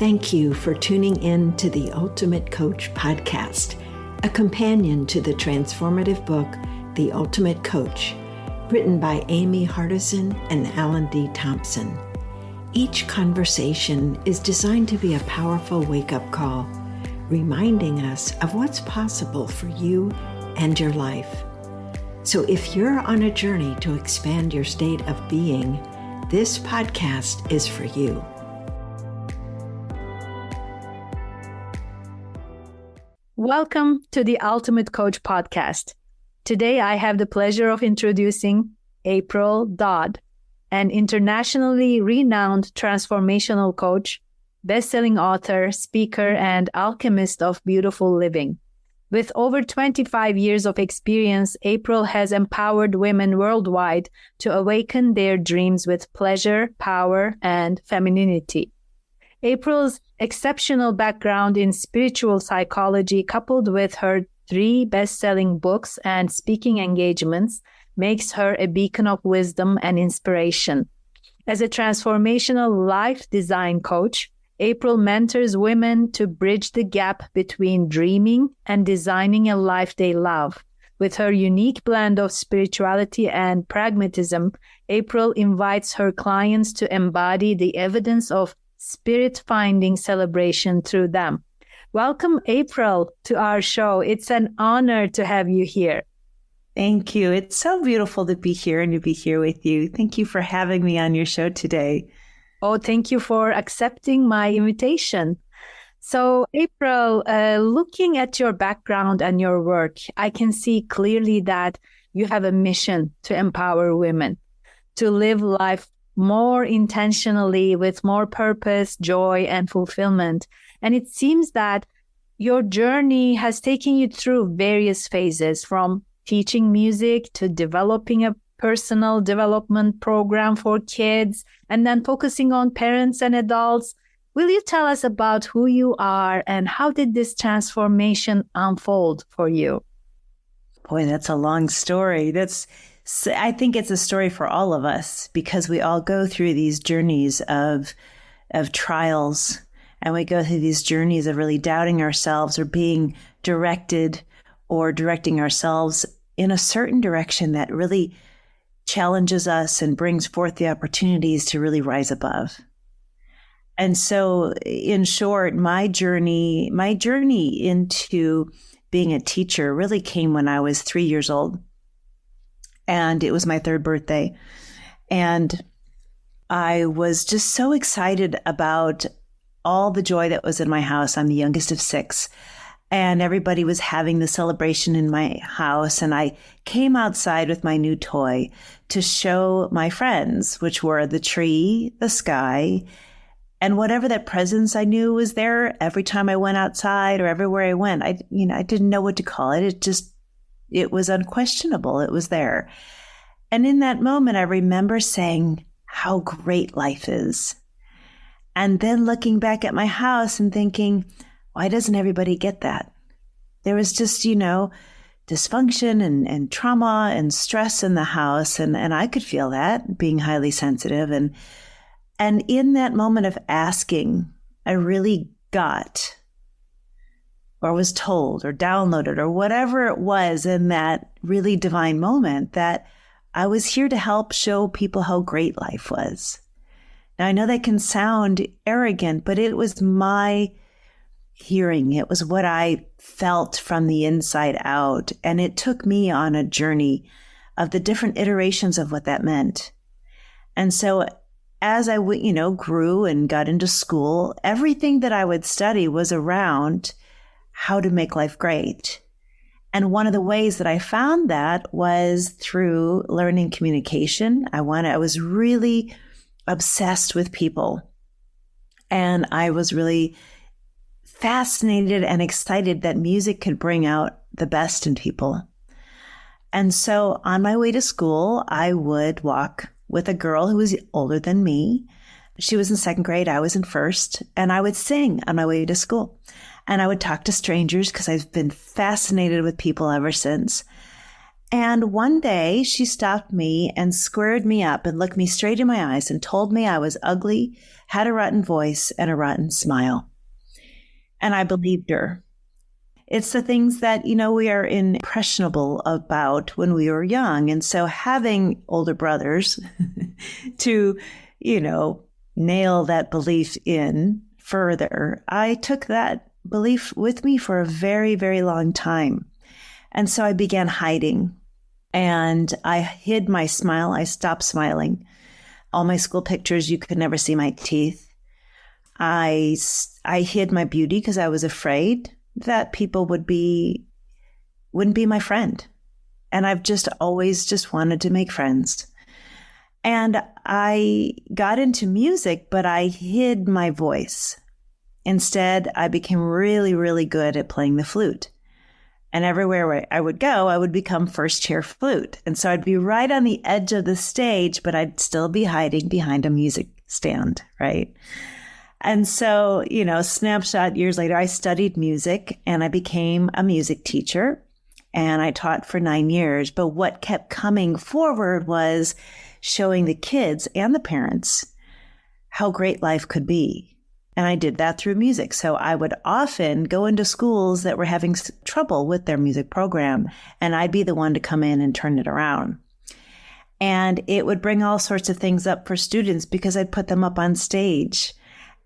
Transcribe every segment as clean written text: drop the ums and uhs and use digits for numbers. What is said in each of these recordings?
Thank you for tuning in to the Ultimate Coach podcast, a companion to the transformative book, The Ultimate Coach, written by Amy Hardison and Alan D. Thompson. Each conversation is designed to be a powerful wake-up call, reminding us of what's possible for you and your life. So if you're on a journey to expand your state of being, this podcast is for you. Welcome to the Ultimate Coach podcast. Today, I have the pleasure of introducing April Dodd, an internationally renowned transformational coach, best-selling author, speaker, and alchemist of beautiful living. With over 25 years of experience, April has empowered women worldwide to awaken their dreams with pleasure, power, and femininity. April's exceptional background in spiritual psychology, coupled with her 3 best-selling books and speaking engagements, makes her a beacon of wisdom and inspiration. As a transformational life design coach, April mentors women to bridge the gap between dreaming and designing a life they love. With her unique blend of spirituality and pragmatism, April invites her clients to embody the evidence of spirit-finding celebration through them. Welcome, April, to our show. It's an honor to have you here. Thank you. It's so beautiful to be here and to be here with you. Thank you for having me on your show today. Oh, thank you for accepting my invitation. So, April, looking at your background and your work, I can see clearly that you have a mission to empower women to live life more intentionally with more purpose, joy, and fulfillment. And it seems that your journey has taken you through various phases, from teaching music to developing a personal development program for kids, and then focusing on parents and adults. Will you tell us about who you are and how did this transformation unfold for you? Boy, that's a long story. I think it's a story for all of us, because we all go through these journeys of trials, and we go through these journeys of really doubting ourselves or being directed or directing ourselves in a certain direction that really challenges us and brings forth the opportunities to really rise above. And so, in short, my journey into being a teacher really came when I was 3 years old. And it was my 3rd birthday. And I was just so excited about all the joy that was in my house. I'm the youngest of 6. And everybody was having the celebration in my house. And I came outside with my new toy to show my friends, which were the tree, the sky, and whatever that presence I knew was there every time I went outside or everywhere I went. I didn't know what to call it. It was unquestionable. It was there. And in that moment, I remember saying how great life is. And then looking back at my house and thinking, why doesn't everybody get that? There was just, dysfunction and trauma and stress in the house. And I could feel that, being highly sensitive. And in that moment of asking, I really got, or was told or downloaded or whatever it was in that really divine moment, that I was here to help show people how great life was. Now, I know that can sound arrogant, but it was my hearing. It was what I felt from the inside out. And it took me on a journey of the different iterations of what that meant. And so as I grew and got into school, everything that I would study was around how to make life great. And one of the ways that I found that was through learning communication. I was really obsessed with people. And I was really fascinated and excited that music could bring out the best in people. And so on my way to school, I would walk with a girl who was older than me. She was in 2nd grade, I was in 1st, and I would sing on my way to school. And I would talk to strangers because I've been fascinated with people ever since. And one day she stopped me and squared me up and looked me straight in my eyes and told me I was ugly, had a rotten voice, and a rotten smile. And I believed her. It's the things that, we are impressionable about when we were young. And so having older brothers to, nail that belief in further, I took that belief with me for a very, very long time. And so I began hiding and I hid my smile. I stopped smiling. All my school pictures, you could never see my teeth. I hid my beauty because I was afraid that people wouldn't be my friend. And I've just always just wanted to make friends. And I got into music, but I hid my voice. Instead, I became really, really good at playing the flute. And everywhere where I would go, I would become first chair flute. And so I'd be right on the edge of the stage, but I'd still be hiding behind a music stand, right? And so, snapshot years later, I studied music and I became a music teacher and I taught for 9 years. But what kept coming forward was showing the kids and the parents how great life could be. And I did that through music. So I would often go into schools that were having trouble with their music program, and I'd be the one to come in and turn it around. And it would bring all sorts of things up for students because I'd put them up on stage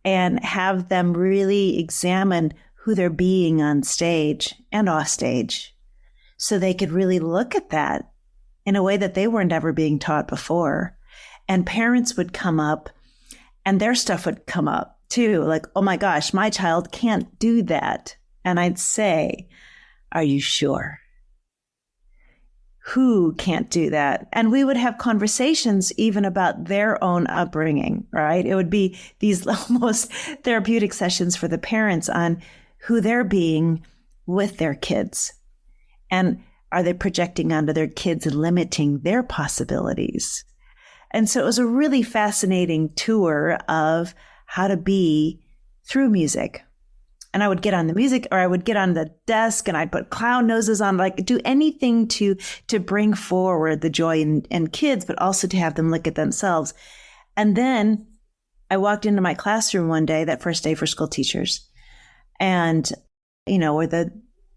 and have them really examine who they're being on stage and off stage so they could really look at that in a way that they weren't ever being taught before. And parents would come up and their stuff would come up too. Like, oh my gosh, my child can't do that. And I'd say, are you sure? Who can't do that? And we would have conversations even about their own upbringing, right? It would be these almost therapeutic sessions for the parents on who they're being with their kids. And are they projecting onto their kids and limiting their possibilities? And so it was a really fascinating tour of how to be through music. And I would get on the music, or I would get on the desk and I'd put clown noses on, like do anything to bring forward the joy in kids, but also to have them look at themselves. And then I walked into my classroom one day, that first day for school teachers, and, where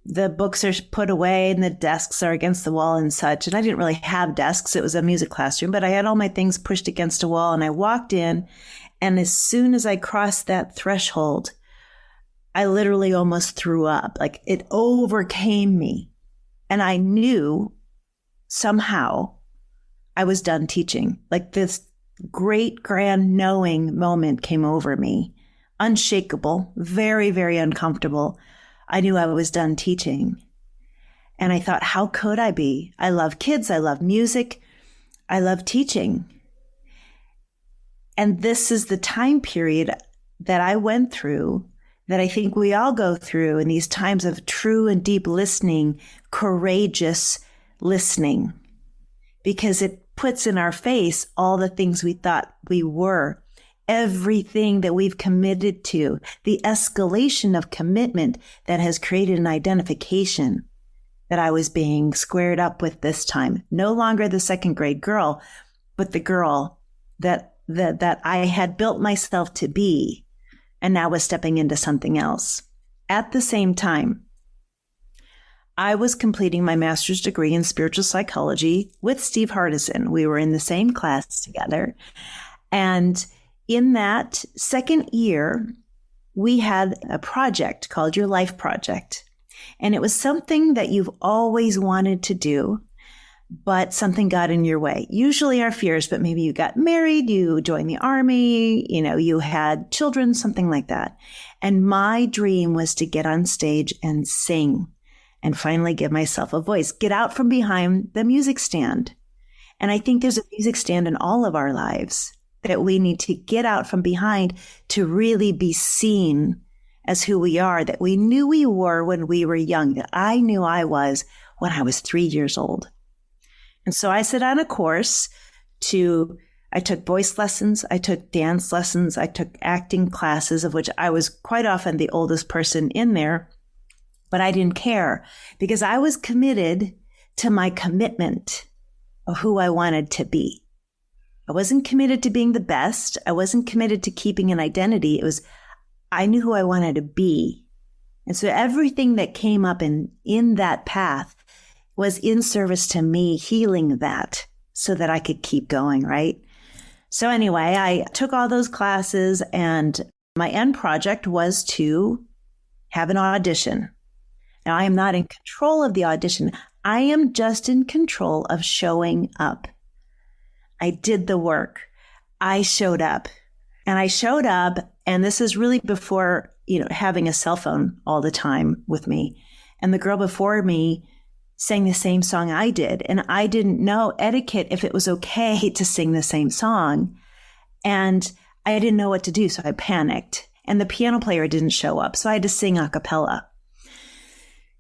the books are put away and the desks are against the wall and such. And I didn't really have desks. It was a music classroom, but I had all my things pushed against a wall. And I walked in, and as soon as I crossed that threshold, I literally almost threw up. Like it overcame me. And I knew somehow I was done teaching. Like this great grand knowing moment came over me. Unshakable, very, very uncomfortable. I knew I was done teaching. And I thought, how could I be? I love kids. I love music. I love teaching. And this is the time period that I went through that I think we all go through in these times of true and deep listening, courageous listening, because it puts in our face all the things we thought we were, everything that we've committed to, the escalation of commitment that has created an identification that I was being squared up with this time. No longer the second grade girl, but the girl that I had built myself to be, and now was stepping into something else. At the same time, I was completing my master's degree in spiritual psychology with Steve Hardison. We were in the same class together. And in that second year, we had a project called Your Life Project. And it was something that you've always wanted to do, but something got in your way. Usually our fears, but maybe you got married, you joined the army, you had children, something like that. And my dream was to get on stage and sing and finally give myself a voice, get out from behind the music stand. And I think there's a music stand in all of our lives that we need to get out from behind to really be seen as who we are, that we knew we were when we were young, that I knew I was when I was 3 years old. And so I set on a course I took voice lessons, I took dance lessons, I took acting classes, of which I was quite often the oldest person in there, but I didn't care because I was committed to my commitment of who I wanted to be. I wasn't committed to being the best. I wasn't committed to keeping an identity. It was, I knew who I wanted to be. And so everything that came up in that path was in service to me healing that so that I could keep going, right? So anyway, I took all those classes, and my end project was to have an audition. Now, I am not in control of the audition. I am just in control of showing up. I did the work. I showed up. And I showed up, and this is really before, having a cell phone all the time with me. And the girl before me sang the same song I did. And I didn't know etiquette if it was okay to sing the same song. And I didn't know what to do, so I panicked. And the piano player didn't show up, so I had to sing a cappella.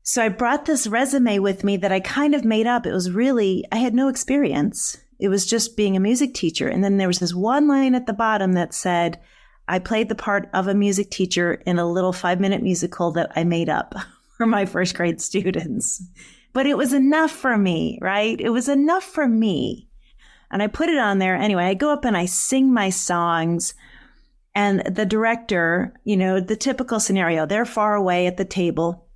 So I brought this resume with me that I kind of made up. It was really, I had no experience. It was just being a music teacher. And then there was this one line at the bottom that said, I played the part of a music teacher in a little 5-minute musical that I made up for my first grade students. But it was enough for me, right? It was enough for me. And I put it on there. Anyway, I go up and I sing my songs. And the director, the typical scenario, they're far away at the table,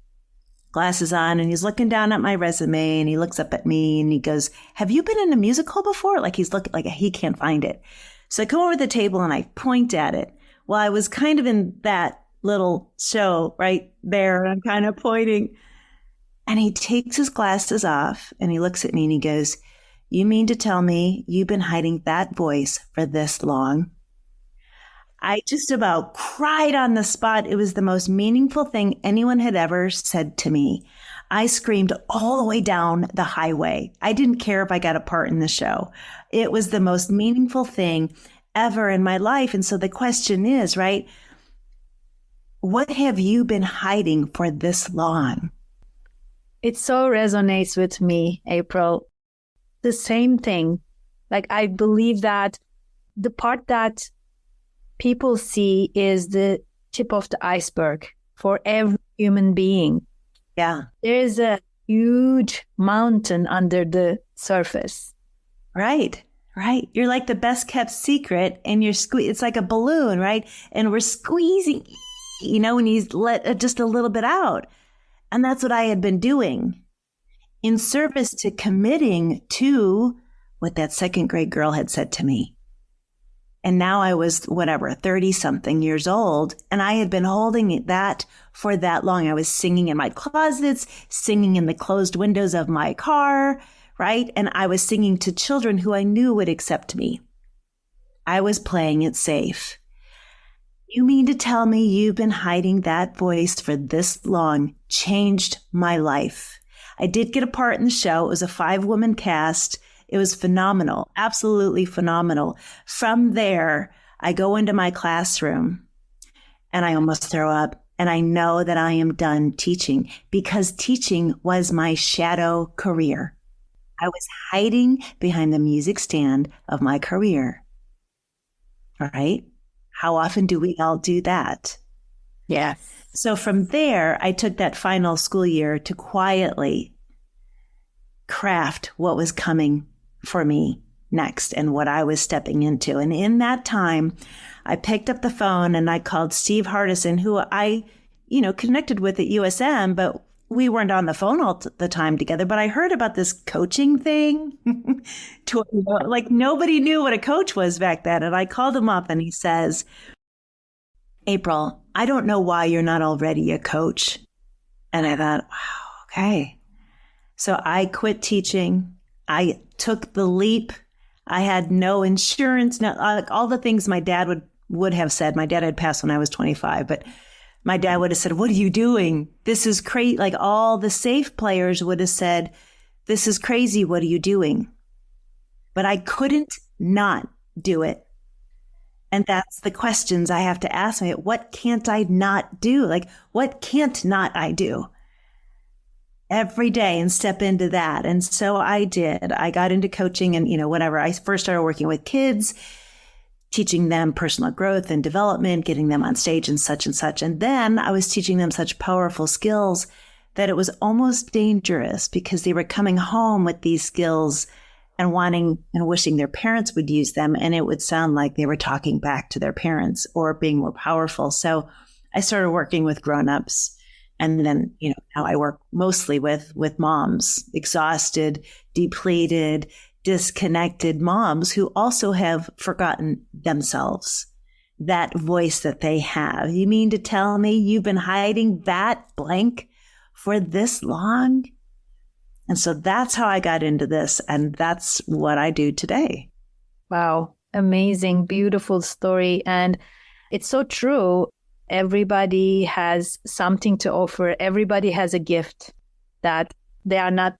glasses on, and he's looking down at my resume, and he looks up at me and he goes, have you been in a musical before? Like he's looking like he can't find it. So I come over to the table and I point at it. Well, I was kind of in that little show right there. I'm kind of pointing. And he takes his glasses off and he looks at me and he goes, you mean to tell me you've been hiding that voice for this long? I just about cried on the spot. It was the most meaningful thing anyone had ever said to me. I screamed all the way down the highway. I didn't care if I got a part in the show. It was the most meaningful thing ever in my life. And so the question is, right, what have you been hiding for this long? It so resonates with me, April. The same thing. Like, I believe that the part that people see is the tip of the iceberg for every human being. Yeah. There's a huge mountain under the surface. Right. You're like the best kept secret, and it's like a balloon, right? And we're squeezing, when you let just a little bit out. And that's what I had been doing in service to committing to what that second grade girl had said to me. And now I was, 30 something years old. And I had been holding that for that long. I was singing in my closets, singing in the closed windows of my car, right? And I was singing to children who I knew would accept me. I was playing it safe. You mean to tell me you've been hiding that voice for this long? Changed my life. I did get a part in the show. It was a 5-woman cast. It was phenomenal, absolutely phenomenal. From there, I go into my classroom and I almost throw up. And I know that I am done teaching, because teaching was my shadow career. I was hiding behind the music stand of my career. All right. How often do we all do that? Yeah. So from there, I took that final school year to quietly craft what was coming for me next and what I was stepping into. And in that time, I picked up the phone and I called Steve Hardison, who I, connected with at USM, but we weren't on the phone all the time together. But I heard about this coaching thing. Like nobody knew what a coach was back then. And I called him up and he says, April, I don't know why you're not already a coach. And I thought, wow, okay. So I quit teaching. I took the leap. I had no insurance, all the things my dad would have said. My dad had passed when I was 25, but my dad would have said, what are you doing? This is crazy. Like all the safe players would have said, this is crazy. What are you doing? But I couldn't not do it. And that's the questions I have to ask me. What can't I not do? Like, what can't not I do? Every day and step into that. And so I did. I got into coaching and, I first started working with kids, teaching them personal growth and development, getting them on stage and such. And then I was teaching them such powerful skills that it was almost dangerous because they were coming home with these skills and wanting and wishing their parents would use them. And it would sound like they were talking back to their parents or being more powerful. So I started working with grownups. And then, now I work mostly with moms, exhausted, depleted, disconnected moms who also have forgotten themselves, that voice that they have. You mean to tell me you've been hiding that blank for this long? And so that's how I got into this. And that's what I do today. Wow. Amazing, beautiful story. And it's so true. Everybody has something to offer. Everybody has a gift that they are not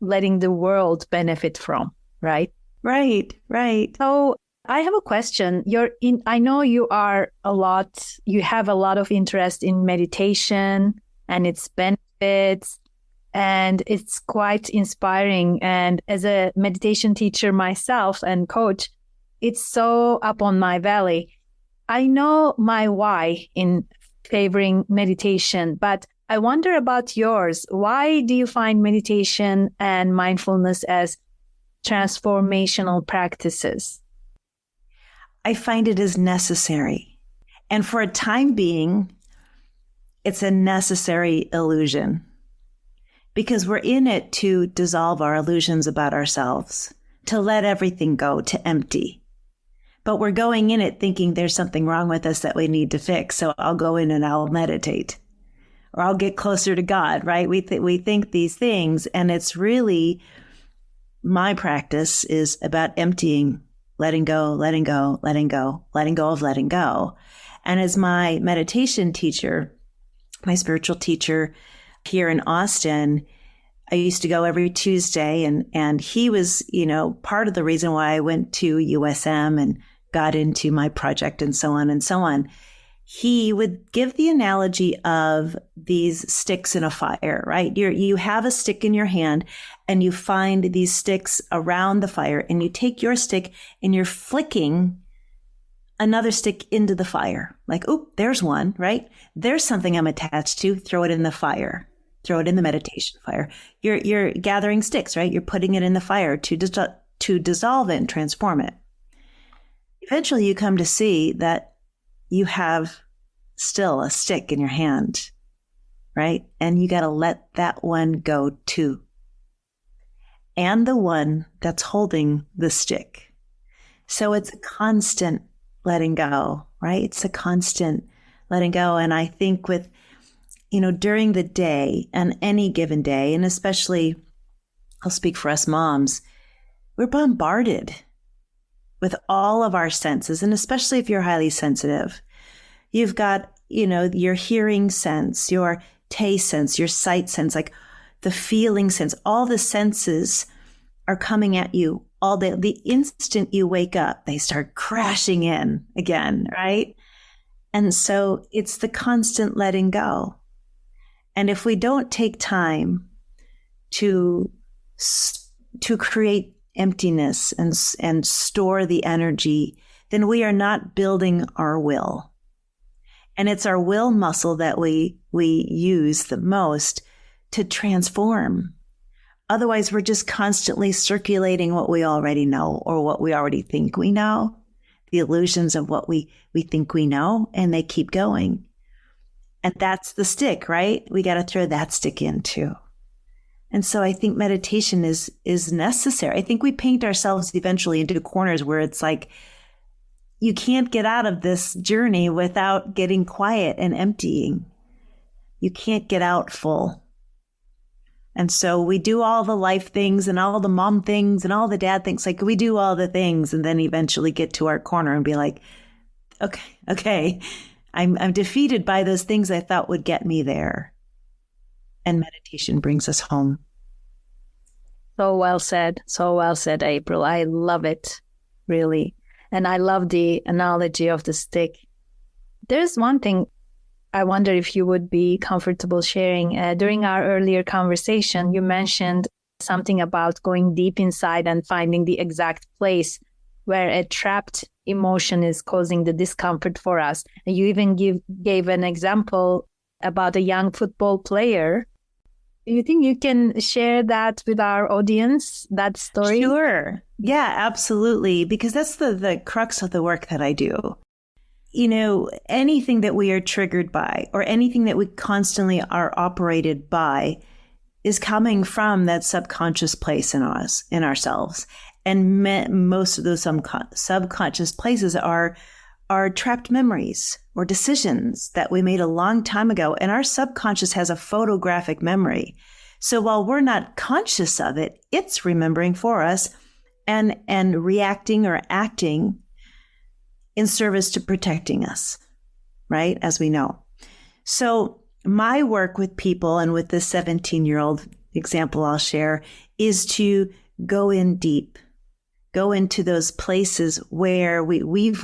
letting the world benefit from, right? Right. So I have a question. I know you have a lot of interest in meditation and its benefits, and it's quite inspiring. And as a meditation teacher myself and coach, it's so up on my valley. I know my why in favoring meditation, but I wonder about yours. Why do you find meditation and mindfulness as transformational practices? I find it is necessary. And for a time being, it's a necessary illusion because we're in it to dissolve our illusions about ourselves, to let everything go, to empty. But we're going in it thinking there's something wrong with us that we need to fix. So I'll go in and I'll meditate or I'll get closer to God, right? We think these things, and it's really, my practice is about emptying, letting go, letting go, letting go, letting go of letting go. And as my meditation teacher, my spiritual teacher here in Austin, I used to go every Tuesday, and he was, part of the reason why I went to USM and got into my project and so on and so on. He would give the analogy of these sticks in a fire, right? You have a stick in your hand and you find these sticks around the fire, and you take your stick and you're flicking another stick into the fire. Like, oh, there's one, right? There's something I'm attached to. Throw it in the fire. Throw it in the meditation fire. You're gathering sticks, right? You're putting it in the fire to dissolve it and transform it. Eventually you come to see that you have still a stick in your hand, right? And you got to let that one go too. And the one that's holding the stick. So it's a constant letting go, right? It's a constant letting go. And I think with, during the day and any given day, and especially, I'll speak for us moms, we're bombarded with all of our senses. And especially if you're highly sensitive, you've got, your hearing sense, your taste sense, your sight sense, like the feeling sense, all the senses are coming at you all day. The instant you wake up, they start crashing in again, right? And so it's the constant letting go. And if we don't take time to create emptiness and store the energy, then we are not building our will. And it's our will muscle that we use the most to transform. Otherwise, we're just constantly circulating what we already know or what we already think we know, the illusions of what we think we know, and they keep going. And that's the stick, right? We got to throw that stick in too. And so I think meditation is necessary. I think we paint ourselves eventually into corners where it's like, you can't get out of this journey without getting quiet and emptying. You can't get out full. And so we do all the life things and all the mom things and all the dad things. Like, we do all the things and then eventually get to our corner and be like, okay, I'm defeated by those things I thought would get me there. And meditation brings us home. So well said, April. I love it, really. And I love the analogy of the stick. There's one thing I wonder if you would be comfortable sharing. During our earlier conversation, you mentioned something about going deep inside and finding the exact place where a trapped emotion is causing the discomfort for us. And you even gave an example about a young football player Do you think you can share that with our audience, that story? Sure. Yeah, absolutely. Because that's the crux of the work that I do. You know, anything that we are triggered by or anything that we constantly are operated by is coming from that subconscious place in us, in ourselves. And most of those subconscious places are trapped memories or decisions that we made a long time ago. And our subconscious has a photographic memory. So while we're not conscious of it, it's remembering for us and reacting or acting in service to protecting us, right? As we know. So my work with people, and with this 17-year-old example I'll share, is to go in deep, go into those places where we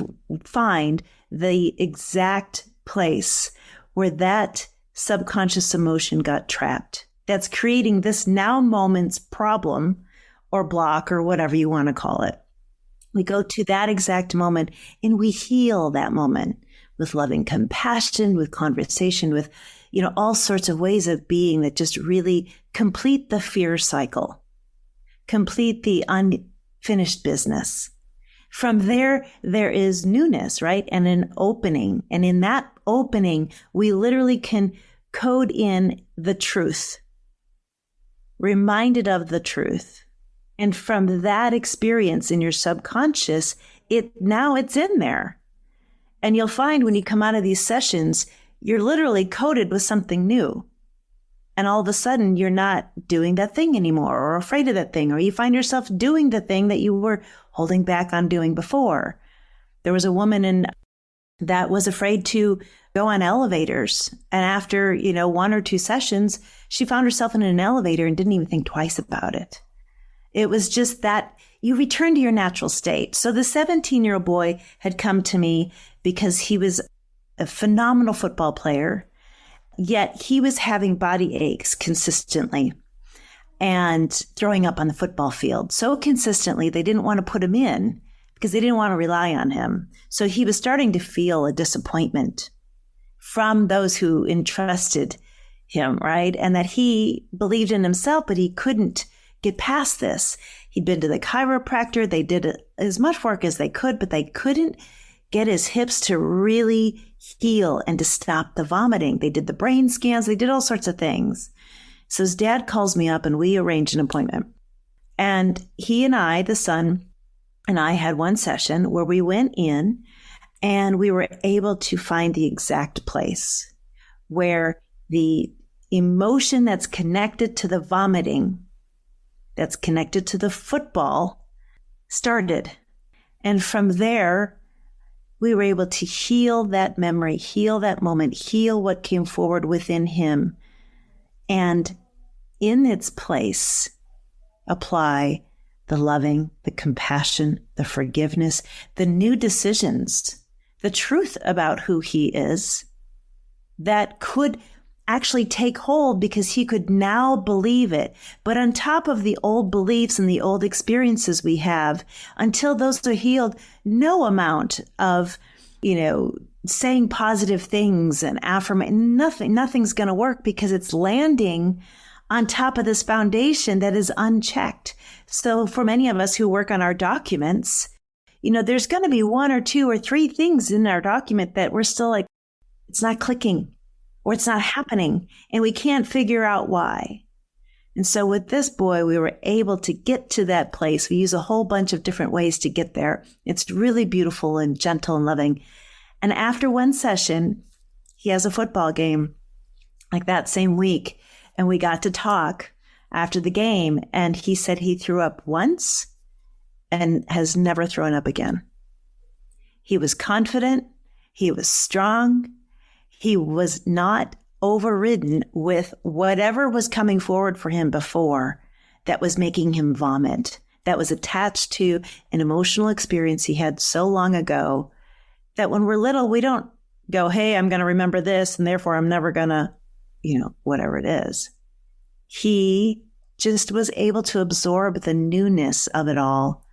find the exact place where that subconscious emotion got trapped. That's creating this now moment's problem or block or whatever you want to call it. We go to that exact moment and we heal that moment with loving compassion, with conversation, with, all sorts of ways of being that just really complete the fear cycle, complete the unfinished business. From there is newness, right? And an opening. And in that opening, we literally can code in the truth, reminded of the truth. And from that experience in your subconscious, it's in there. And you'll find when you come out of these sessions, you're literally coded with something new. And all of a sudden, you're not doing that thing anymore or afraid of that thing, or you find yourself doing the thing that you were holding back on doing before. There was a woman that was afraid to go on elevators. And after, 1 or 2 sessions, she found herself in an elevator and didn't even think twice about it. It was just that you return to your natural state. So the 17-year-old boy had come to me because he was a phenomenal football player, yet he was having body aches consistently and throwing up on the football field so consistently they didn't want to put him in because they didn't want to rely on him. So he was starting to feel a disappointment from those who entrusted him, right? And that he believed in himself, but he couldn't get past this. He'd been to the chiropractor. They did as much work as they could, but they couldn't get his hips to really heal and to stop the vomiting. They did the brain scans. They did all sorts of things. So his dad calls me up and we arranged an appointment. And he and I, the son and I, had one session where we went in and we were able to find the exact place where the emotion that's connected to the vomiting, that's connected to the football, started. And from there, we were able to heal that memory, heal that moment, heal what came forward within him. And in its place, apply the loving, the compassion, the forgiveness, the new decisions, the truth about who he is that could actually take hold because he could now believe it. But on top of the old beliefs and the old experiences we have, until those are healed, no amount of, saying positive things and affirmation, nothing's going to work because it's landing on top of this foundation that is unchecked. So for many of us who work on our documents, there's going to be 1 or 2 or 3 things in our document that we're still like, it's not clicking. Or it's not happening, and we can't figure out why. And so with this boy, we were able to get to that place. We use a whole bunch of different ways to get there. It's really beautiful and gentle and loving. And after one session, he has a football game like that same week, and we got to talk after the game, and he said he threw up once and has never thrown up again. He was confident. He was strong. He was not overridden with whatever was coming forward for him before that was making him vomit, that was attached to an emotional experience he had so long ago that when we're little, we don't go, hey, I'm going to remember this and therefore I'm never going to, whatever it is. He just was able to absorb the newness of it all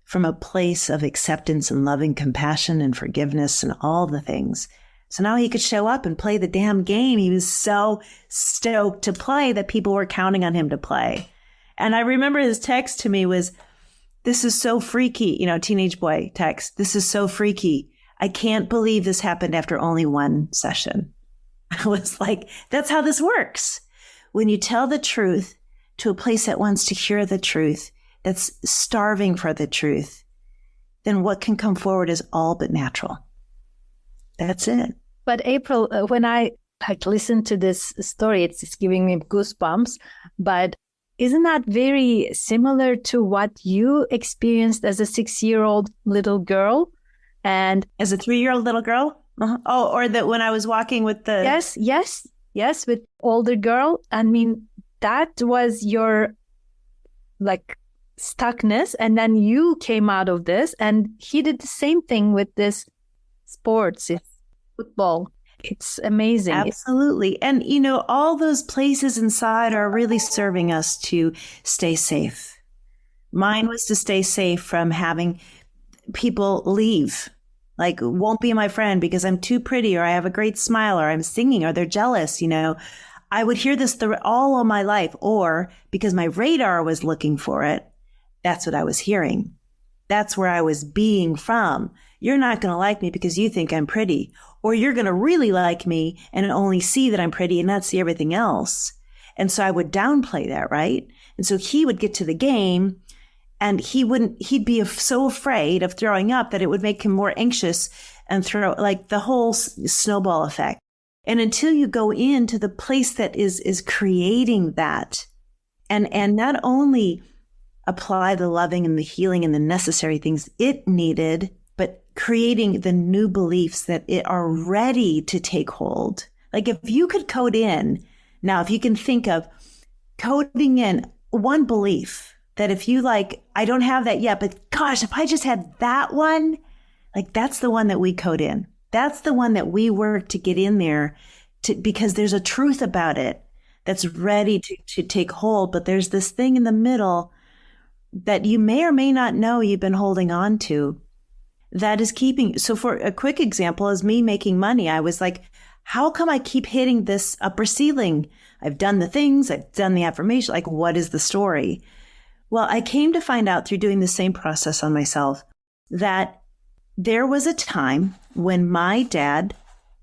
from a place of acceptance and loving compassion and forgiveness and all the things. So now he could show up and play the damn game. He was so stoked to play that people were counting on him to play. And I remember his text to me was, "This is so freaky," teenage boy text. "This is so freaky. I can't believe this happened after only one session." I was like, that's how this works. When you tell the truth to a place that wants to hear the truth, that's starving for the truth, then what can come forward is all but natural. That's it. But April, when I listen to this story, it's giving me goosebumps. But isn't that very similar to what you experienced as a 6-year-old little girl? And as a 3-year-old little girl? Uh-huh. Oh, or that when I was walking with the... Yes, with older girl. I mean, that was your stuckness. And then you came out of this, and he did the same thing with this sports, football. It's amazing. Absolutely. And, all those places inside are really serving us to stay safe. Mine was to stay safe from having people leave, won't be my friend because I'm too pretty, or I have a great smile, or I'm singing, or they're jealous. I would hear this all of my life, or because my radar was looking for it, that's what I was hearing. That's where I was being from. You're not going to like me because you think I'm pretty, or you're going to really like me and only see that I'm pretty and not see everything else. And so I would downplay that, right? And so he would get to the game and he'd be so afraid of throwing up that it would make him more anxious and throw the whole snowball effect. And until you go into the place that is creating that and not only apply the loving and the healing and the necessary things it needed, but creating the new beliefs that are ready to take hold. If you could code in, now if you can think of coding in one belief that if you I don't have that yet, but gosh, if I just had that one, that's the one that we code in. That's the one that we work to get in there because there's a truth about it that's ready to take hold. But there's this thing in the middle that you may or may not know you've been holding on to that is keeping. So for a quick example is me making money. I was like, how come I keep hitting this upper ceiling? I've done the things, I've done the affirmation. What is the story? Well, I came to find out through doing the same process on myself that there was a time when my dad,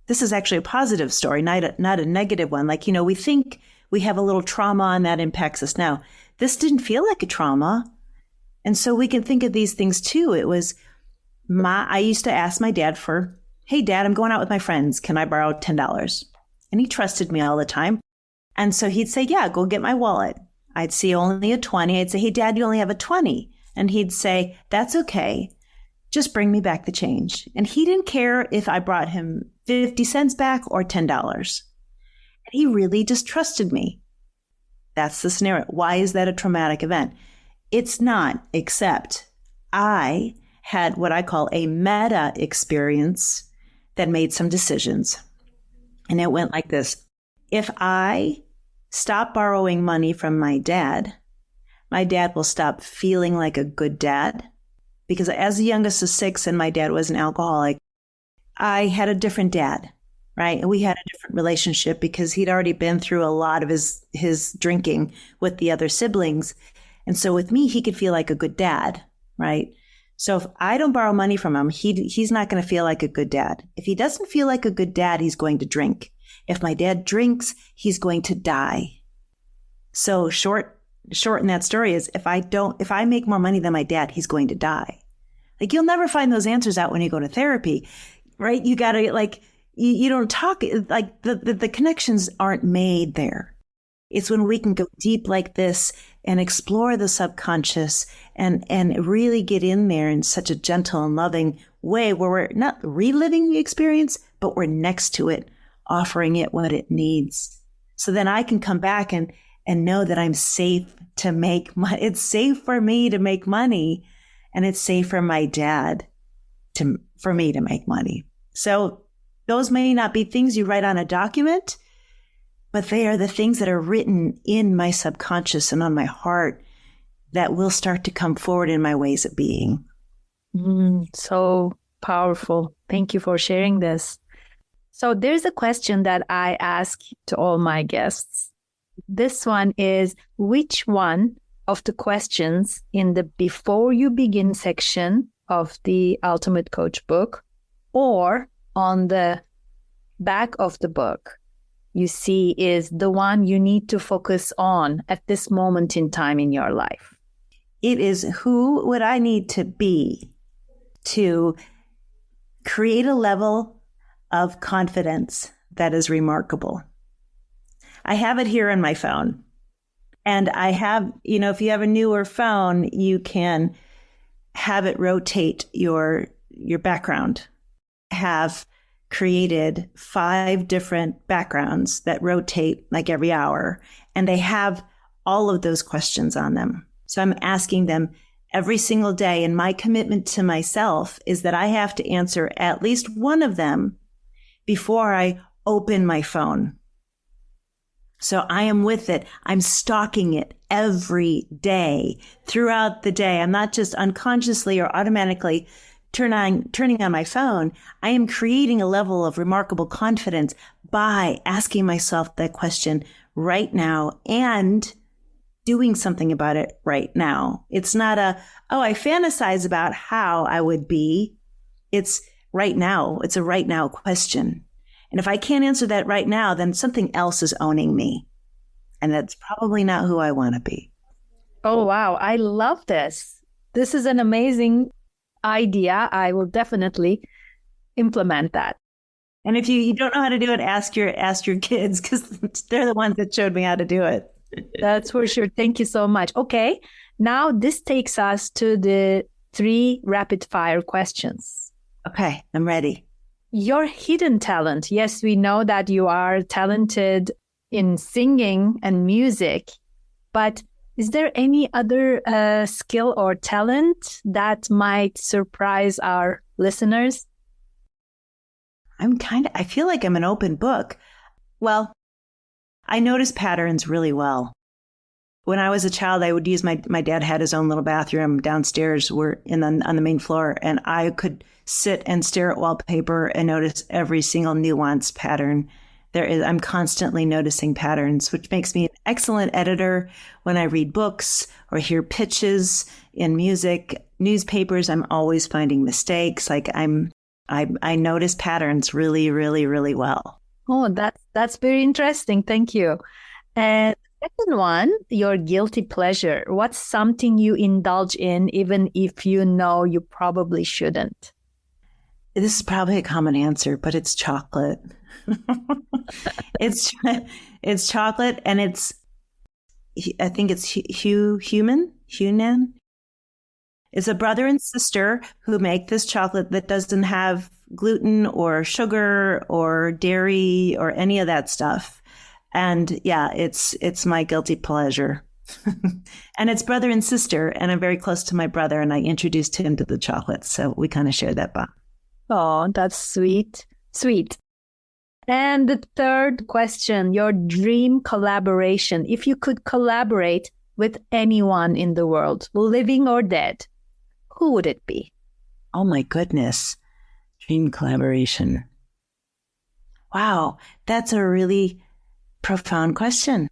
this is actually a positive story, not a negative one. We think we have a little trauma and that impacts us now. This didn't feel like a trauma. And so we can think of these things too. It was I used to ask my dad for, "Hey dad, I'm going out with my friends. Can I borrow $10? And he trusted me all the time. And so he'd say, "Yeah, go get my wallet." I'd see only a 20. I'd say, "Hey dad, you only have a 20. And he'd say, "That's okay. Just bring me back the change." And he didn't care if I brought him 50 cents back or $10. And he really just trusted me. That's the scenario. Why is that a traumatic event? It's not, except I had what I call a meta experience that made some decisions. And it went like this. If I stop borrowing money from my dad will stop feeling like a good dad. Because as the youngest of 6 and my dad was an alcoholic, I had a different dad, right? And we had a different relationship because he'd already been through a lot of his drinking with the other siblings. And so with me, he could feel like a good dad, right? So if I don't borrow money from him, he's not going to feel like a good dad. If he doesn't feel like a good dad, he's going to drink. If my dad drinks, he's going to die. So short in that story is if I make more money than my dad, he's going to die. You'll never find those answers out when you go to therapy, right? You got to you don't talk, the connections aren't made there. It's when we can go deep like this and explore the subconscious and really get in there in such a gentle and loving way where we're not reliving the experience, but we're next to it, offering it what it needs. So then I can come back and know that I'm safe to make money. It's safe for me to make money, and it's safe for my dad for me to make money. So those may not be things you write on a document, but they are the things that are written in my subconscious and on my heart that will start to come forward in my ways of being. So powerful. Thank you for sharing this. So there's a question that I ask to all my guests. This one is, which one of the questions in the before you begin section of the Ultimate Coach book or on the back of the book you see is the one you need to focus on at this moment in time in your life? It is, who would I need to be to create a level of confidence that is remarkable? I have it here on my phone. And I have, if you have a newer phone, you can have it rotate your background. Have created 5 different backgrounds that rotate like every hour, and they have all of those questions on them. So I'm asking them every single day, and my commitment to myself is that I have to answer at least one of them before I open my phone. So I am with it. I'm stalking it every day throughout the day. I'm not just unconsciously or automatically turning on my phone. I am creating a level of remarkable confidence by asking myself that question right now and doing something about it right now. It's not I fantasize about how I would be. It's right now. It's a right now question. And if I can't answer that right now, then something else is owning me. And that's probably not who I want to be. Oh, wow. I love this. This is an amazing idea. I will definitely implement that. And if you don't know how to do it, ask your kids, because they're the ones that showed me how to do it. That's for sure. Thank you so much. Okay. Now this takes us to the 3 rapid fire questions. Okay. I'm ready. Your hidden talent. Yes, we know that you are talented in singing and music, but is there any other skill or talent that might surprise our listeners? I feel like I'm an open book. Well, I notice patterns really well. When I was a child, I would use my dad had his own little bathroom downstairs. We're on the main floor, and I could sit and stare at wallpaper and notice every single nuanced pattern. I'm constantly noticing patterns, which makes me an excellent editor when I read books or hear pitches in music, newspapers. I'm always finding mistakes. Like I notice patterns really, really, really well. Oh, that's very interesting. Thank you. And second one, your guilty pleasure. What's something you indulge in, even if you know you probably shouldn't? This is probably a common answer, but it's chocolate. It's chocolate, and I think it's Hunan. It's a brother and sister who make this chocolate that doesn't have gluten or sugar or dairy or any of that stuff. And yeah, it's my guilty pleasure. And it's brother and sister, and I'm very close to my brother, and I introduced him to the chocolate. So we kind of share that bond. Oh, that's sweet. Sweet. And the third question, your dream collaboration. If you could collaborate with anyone in the world, living or dead, who would it be? Oh my goodness. Dream collaboration. Wow, that's a really profound question.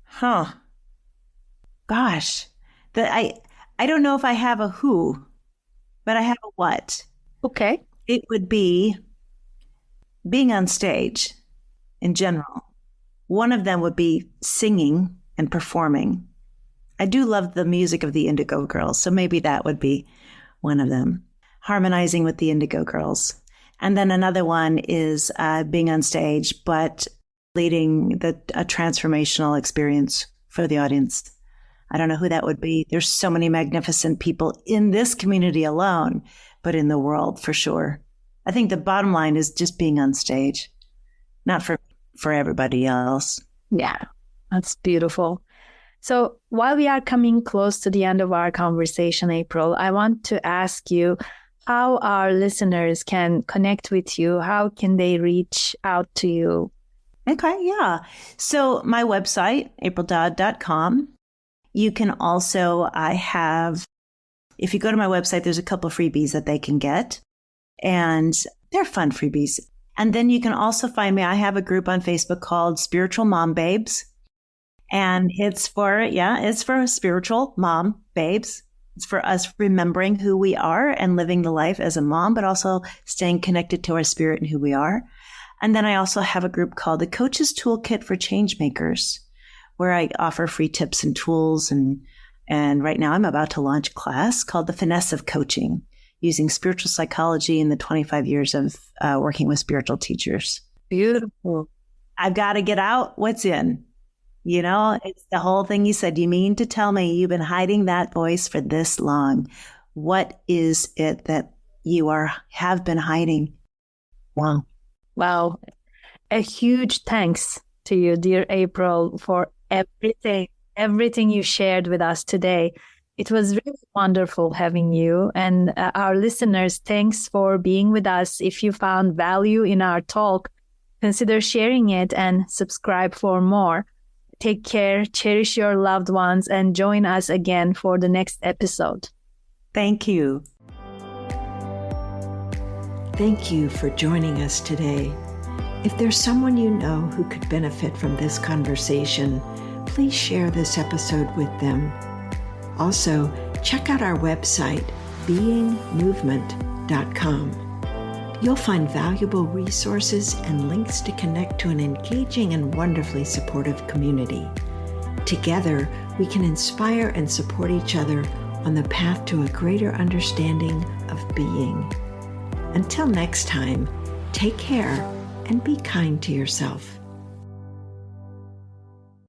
Huh. Gosh. I don't know if I have a who, but I have a what. Okay. It would be being on stage in general. One of them would be singing and performing. I do love the music of the Indigo Girls, so maybe that would be one of them. Harmonizing with the Indigo Girls. And then another one is being on stage, but leading a transformational experience for the audience. I don't know who that would be. There's so many magnificent people in this community alone, but in the world for sure. I think the bottom line is just being on stage, not for everybody else. Yeah, that's beautiful. So while we are coming close to the end of our conversation, April, I want to ask you how our listeners can connect with you. How can they reach out to you? Okay, yeah. So my website, aprildodd.com. You can also, if you go to my website, there's a couple of freebies that they can get. And they're fun freebies. And then you can also find me. I have a group on Facebook called Spiritual Mom Babes. And it's for spiritual mom babes. It's for us remembering who we are and living the life as a mom, but also staying connected to our spirit and who we are. And then I also have a group called the Coach's Toolkit for Changemakers, where I offer free tips and tools. And right now I'm about to launch a class called The Finesse of Coaching, using spiritual psychology in the 25 years of working with spiritual teachers. Beautiful. I've got to get out what's in. You know, it's the whole thing you said. You mean to tell me you've been hiding that voice for this long? What is it that you have been hiding? Wow. Wow. A huge thanks to you, dear April, for everything you shared with us today. It was really wonderful having you. And our listeners, thanks for being with us. If you found value in our talk, consider sharing it and subscribe for more. Take care, cherish your loved ones, and join us again for the next episode. Thank you. Thank you for joining us today. If there's someone you know who could benefit from this conversation, please share this episode with them. Also, check out our website, beingmovement.com. You'll find valuable resources and links to connect to an engaging and wonderfully supportive community. Together, we can inspire and support each other on the path to a greater understanding of being. Until next time, take care and be kind to yourself.